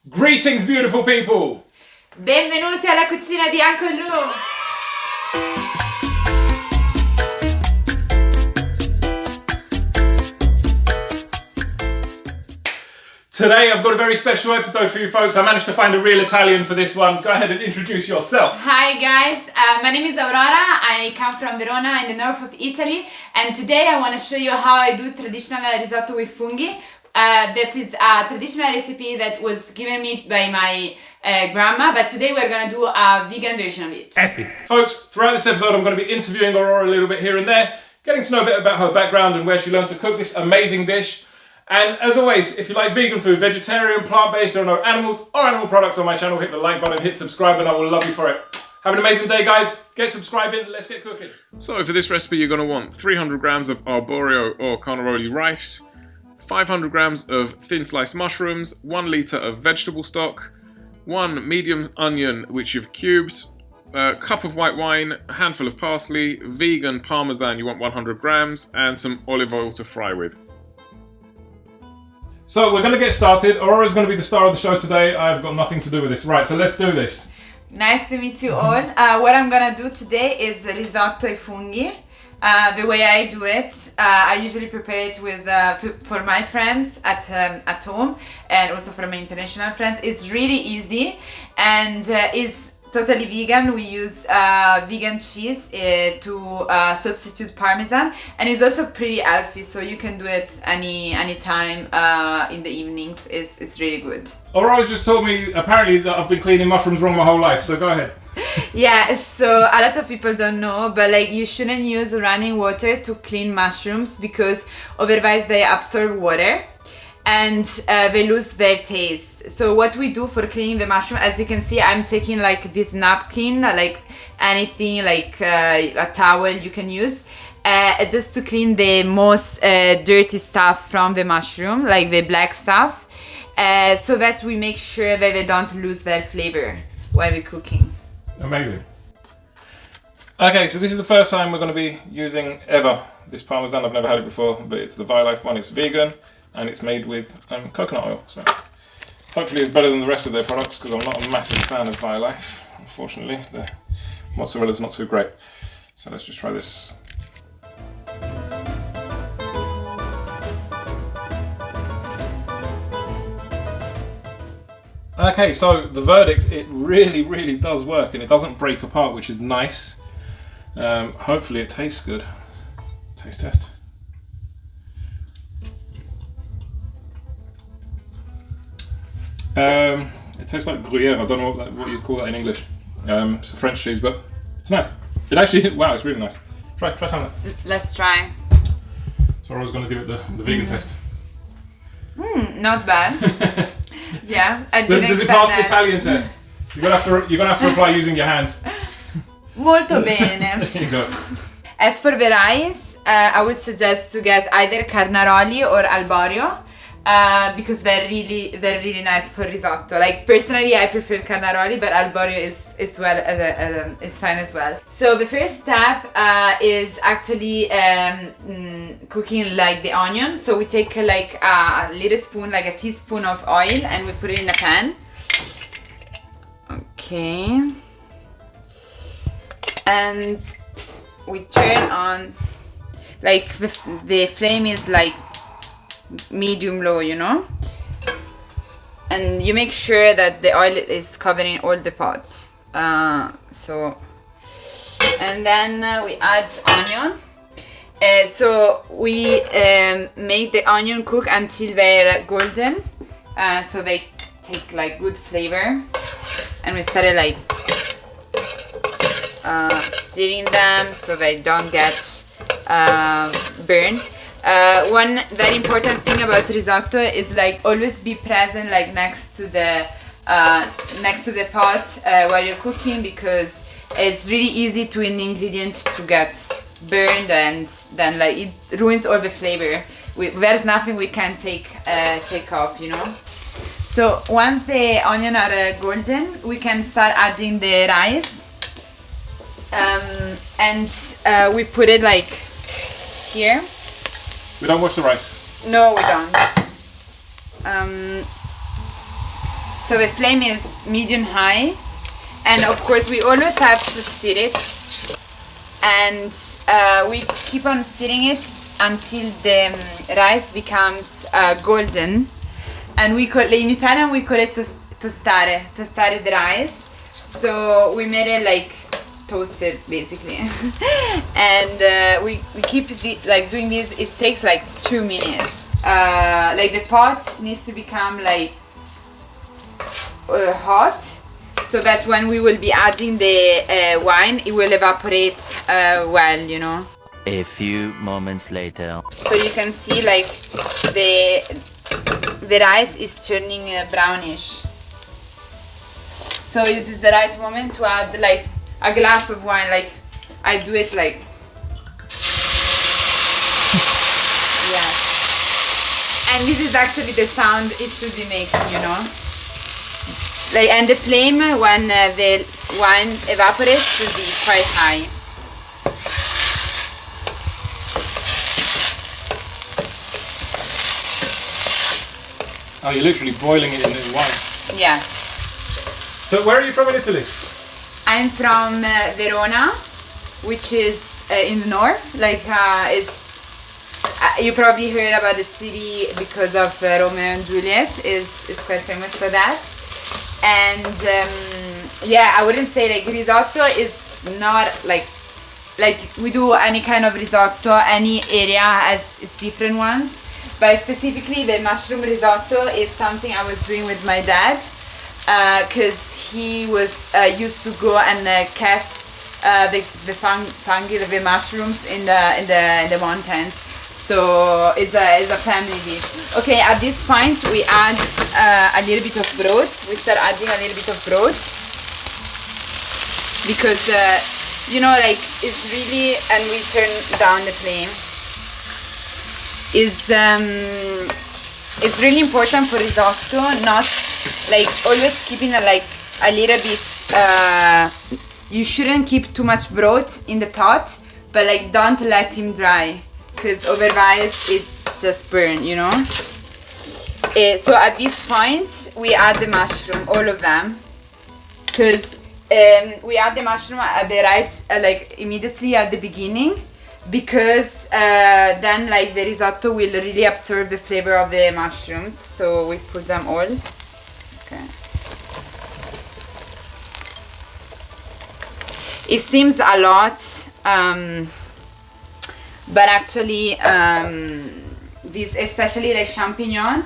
Greetings, beautiful people! Benvenuti alla cucina di Uncle Lou! Today I've got a very special episode for you folks. I managed to find a real Italian for this one. Go ahead and introduce yourself. Hi guys, my name is Aurora. I come from Verona in the north of Italy, and today I want to show you how I do traditional risotto with funghi. That is a traditional recipe that was given me by my grandma, but today we're going to do a vegan version of it. Epic. Folks, throughout this episode I'm going to be interviewing Aurora a little bit here and there, getting to know a bit about her background and where she learned to cook this amazing dish. And as always, if you like vegan food, vegetarian, plant-based, there are no animals or animal products on my channel, hit the like button, hit subscribe, and I will love you for it. Have an amazing day, guys. Get subscribing, let's get cooking. So for this recipe, you're going to want 300 grams of arborio or carnaroli rice, 500 grams of thin sliced mushrooms, 1 litre of vegetable stock, 1 medium onion which you've cubed, a cup of white wine, a handful of parsley, vegan parmesan you want 100 grams, and some olive oil to fry with. So we're going to get started. Aurora's going to be the star of the show today. I've got nothing to do with this. Right, so let's do this. Nice to meet you all. What I'm going to do today is risotto ai funghi. The way I do it, I usually prepare it with for my friends at home, and also for my international friends. It's really easy and is totally vegan. We use vegan cheese to substitute parmesan, and it's also pretty healthy, so you can do it any time in the evenings. It's really good. Aurora's just told me apparently that I've been cleaning mushrooms wrong my whole life, so go ahead. Yeah, so a lot of people don't know, but like you shouldn't use running water to clean mushrooms because otherwise they absorb water and they lose their taste. So what we do for cleaning the mushroom, as you can see, I'm taking like this napkin, like anything, like a towel you can use, just to clean the most dirty stuff from the mushroom, like the black stuff, so that we make sure that they don't lose their flavor while we're cooking. Amazing. Okay, so this is the first time we're going to be using ever this parmesan. I've never had it before, but it's the Life one. It's vegan and it's made with coconut oil. So hopefully it's better than the rest of their products because I'm not a massive fan of Life. Unfortunately, the mozzarella's not too great. So let's just try this. Okay, so the verdict, it really does work and it doesn't break apart, which is nice. Hopefully it tastes good. Taste test. It tastes like Gruyere. I don't know what you'd call that in English. It's a French cheese, but it's nice. It actually, wow, it's really nice. Try some of that. Let's try. So I was going to give it the vegan test. Not bad. Yeah, I didn't Does it expect pass the that. Italian test? You're gonna have to reply using your hands. Molto bene. There you go. As for the rice, I would suggest to get either carnaroli or alborio, because they're really nice for risotto. Like personally, I prefer carnaroli, but alborio is fine as well. So the first step is actually cooking like the onion. So we take like a little spoon, like a teaspoon of oil, and we put it in a pan. Okay. And we turn on, like the flame is like medium low, you know, and you make sure that the oil is covering all the pots. So and then we add onion. So we make the onion cook until they're golden, so they take like good flavor, and we started like stirring them so they don't get burned. One very important thing about risotto is like always be present like next to the pot while you're cooking, because it's really easy to an ingredient to get burned and then like it ruins all the flavor. There's nothing we can take off, you know. So once the onion are golden, we can start adding the rice, and we put it like here. We don't wash the rice. No, we don't. So the flame is medium high, and of course we always have to stir it, and we keep on stirring it until the rice becomes golden. And we call, in Italian we call it tostare the rice. So we made it like toasted basically. And we keep like doing this. It takes like 2 minutes. Like the pot needs to become like hot, so that when we will be adding the wine, it will evaporate well, you know. A few moments later. So you can see like the rice is turning brownish. So this is the right moment to add like a glass of wine. Like I do it like, yeah. And this is actually the sound it should be making, you know. Like, and the flame when the wine evaporates should be quite high. Oh, you're literally boiling it in the wine. Yes. So where are you from in Italy? I'm from Verona, which is in the north. Like, you probably heard about the city because of Romeo and Juliet. is quite famous for that. And yeah, I wouldn't say like risotto is not like we do any kind of risotto. Any area has different ones, but specifically the mushroom risotto is something I was doing with my dad, because he was used to go and catch the fungi, the mushrooms in the mountains. So it's a family dish. Okay, at this point we add a little bit of broth. We start adding a little bit of broth because you know, like, it's really, and we turn down the flame. It's really important for risotto, not like always keeping like a little bit. You shouldn't keep too much broth in the pot, but like don't let him dry, because otherwise it's just burn, you know. So at this point we add the mushroom, all of them, because we add the mushroom at the right, like immediately at the beginning, because then like the risotto will really absorb the flavor of the mushrooms. So we put them all. Okay. It seems a lot, but actually these, especially like champignon,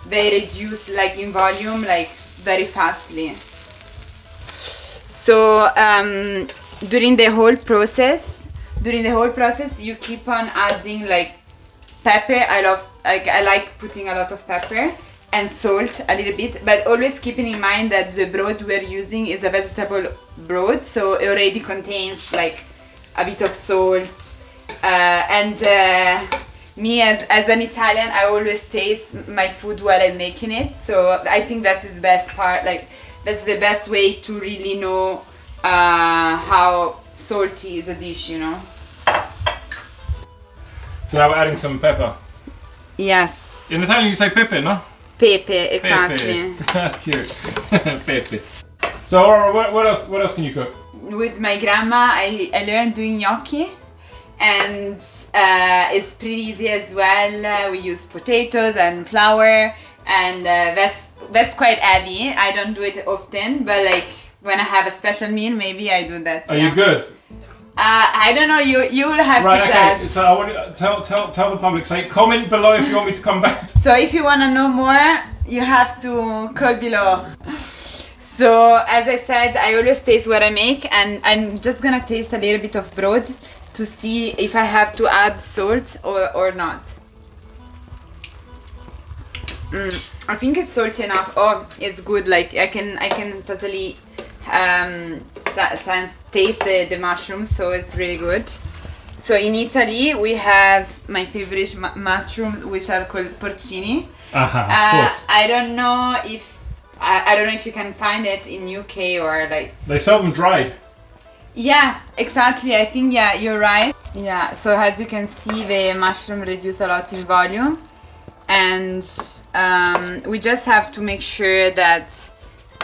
they reduce like in volume like very fastly. So during the whole process you keep on adding like pepper. I like putting a lot of pepper and salt a little bit, but always keeping in mind that the broth we're using is a vegetable broth, so it already contains like a bit of salt. Me as an Italian, I always taste my food while I'm making it, so I think that's the best part. Like, that's the best way to really know how salty is a dish, you know. So now we're adding some pepper. Yes. In Italian you say pepe, no? Pepe, exactly. Pepe. That's cute. Pepe. So Aurora, what else can you cook? With my grandma, I learned doing gnocchi, and it's pretty easy as well. We use potatoes and flour, and that's quite heavy. I don't do it often, but like when I have a special meal, maybe I do that. Are you good? I don't know. You will have right, to okay. judge. So I want to tell the public. Say, comment below if you want me to come back. So if you want to know more, you have to comment below. So as I said, I always taste what I make, and I'm just gonna taste a little bit of broth to see if I have to add salt or not. I think it's salty enough. Oh, it's good. Like I can totally taste the mushrooms, so it's really good. So in Italy we have my favorite mushrooms, which are called porcini. Of course. I don't know if you can find it in UK or like. They sell them dried. Yeah, exactly. I think, yeah, you're right. Yeah, so as you can see, the mushroom reduced a lot in volume, and we just have to make sure that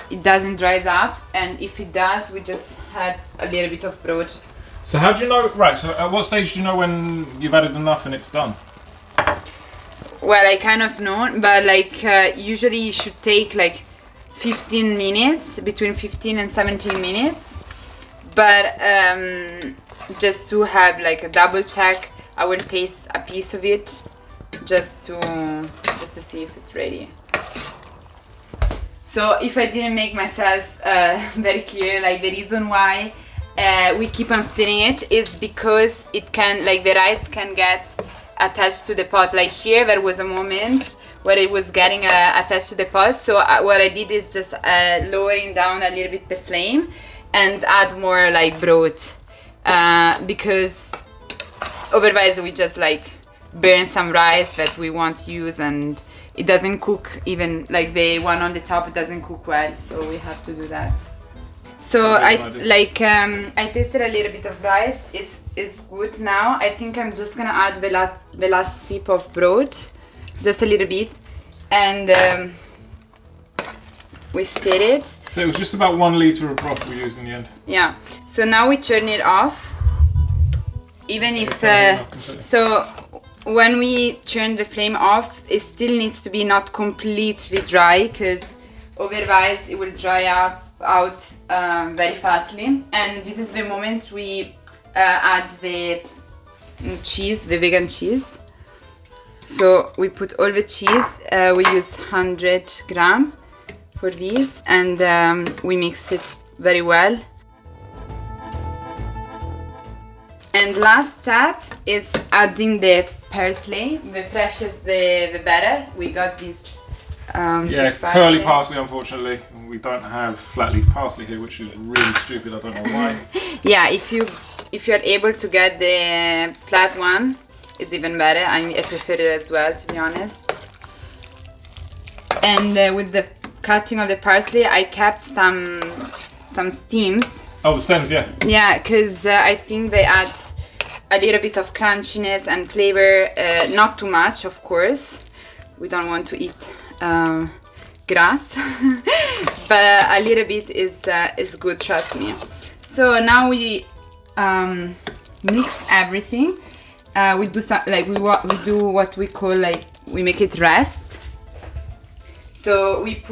it doesn't dries up, and if it does, we just add a little bit of broth. So how do you know? Right. So at what stage do you know when you've added enough and it's done? Well, I kind of know, but like usually you should take like 15 minutes, between 15 and 17 minutes. But just to have like a double check, I will taste a piece of it just to see if it's ready. So if I didn't make myself very clear, like the reason why we keep on stirring it is because it can, like the rice can get attached to the pot. Like here there was a moment where it was getting attached to the pot, so what I did is just lowering down a little bit the flame and add more like broth, because otherwise we just like burn some rice that we won't use, and it doesn't cook, even like the one on the top doesn't cook well, so we have to do that. So I tasted a little bit of rice. It's good now. I think I'm just gonna add the last sip of broth, just a little bit, and we stir it. So it was just about 1 litre of broth we used in the end. Yeah. So now we turn it off. Even if so, when we turn the flame off, it still needs to be not completely dry, because otherwise it will dry out very fastly. And this is the moment we add the cheese, the vegan cheese. So we put all the cheese. We use 100 gram for this, and we mix it very well. And last step is adding the parsley. The fresher the better. We got this. This curly parsley. Unfortunately, we don't have flat leaf parsley here, which is really stupid. I don't know why. Yeah, if you're able to get the flat one, it's even better. I prefer it as well, to be honest. And with the cutting of the parsley, I kept some stems. Oh, the stems, yeah. Yeah, because I think they add a little bit of crunchiness and flavor. Not too much, of course. We don't want to eat grass, but a little bit is good. Trust me. So now we mix everything. We do we do what we call we make it rest. So we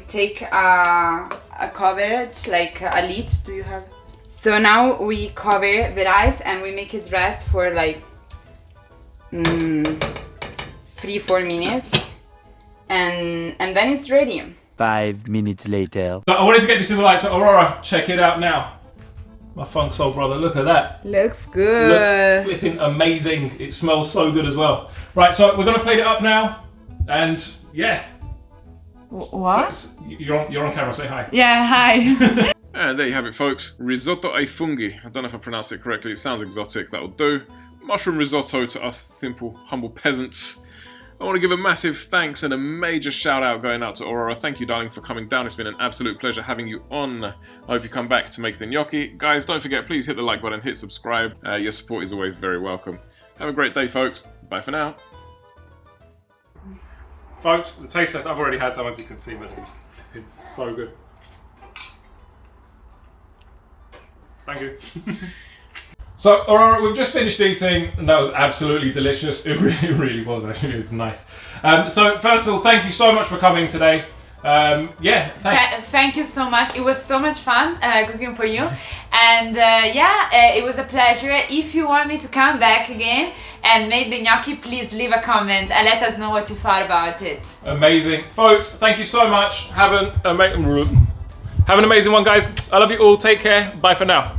take a coverage, like a lid. Do you have? So now we cover the rice and we make it rest for 3-4 minutes, and then it's ready. 5 minutes later. So I wanted to get this in the light, so Aurora, check it out now. My funk soul brother, look at that. Looks good. Looks flipping amazing. It smells so good as well. Right, so we're gonna plate it up now, and yeah. What? So, you're on camera, say hi. Yeah, hi. And there you have it, folks. Risotto Ai Funghi. I don't know if I pronounced it correctly. It sounds exotic. That'll do. Mushroom risotto to us simple, humble peasants. I want to give a massive thanks and a major shout out going out to Aurora. Thank you, darling, for coming down. It's been an absolute pleasure having you on. I hope you come back to make the gnocchi. Guys, don't forget, please hit the like button, hit subscribe. Your support is always very welcome. Have a great day, folks. Bye for now. Folks, the taste test, I've already had some, as you can see, but it's so good. Thank you. So, Aurora, we've just finished eating, and that was absolutely delicious. It really was, actually. It was nice. So, first of all, thank you so much for coming today. Yeah, thanks. Thank you so much. It was so much fun cooking for you. And it was a pleasure. If you want me to come back again and make the gnocchi, please leave a comment and let us know what you thought about it. Amazing. Folks, thank you so much. Have an amazing one, guys. I love you all. Take care. Bye for now.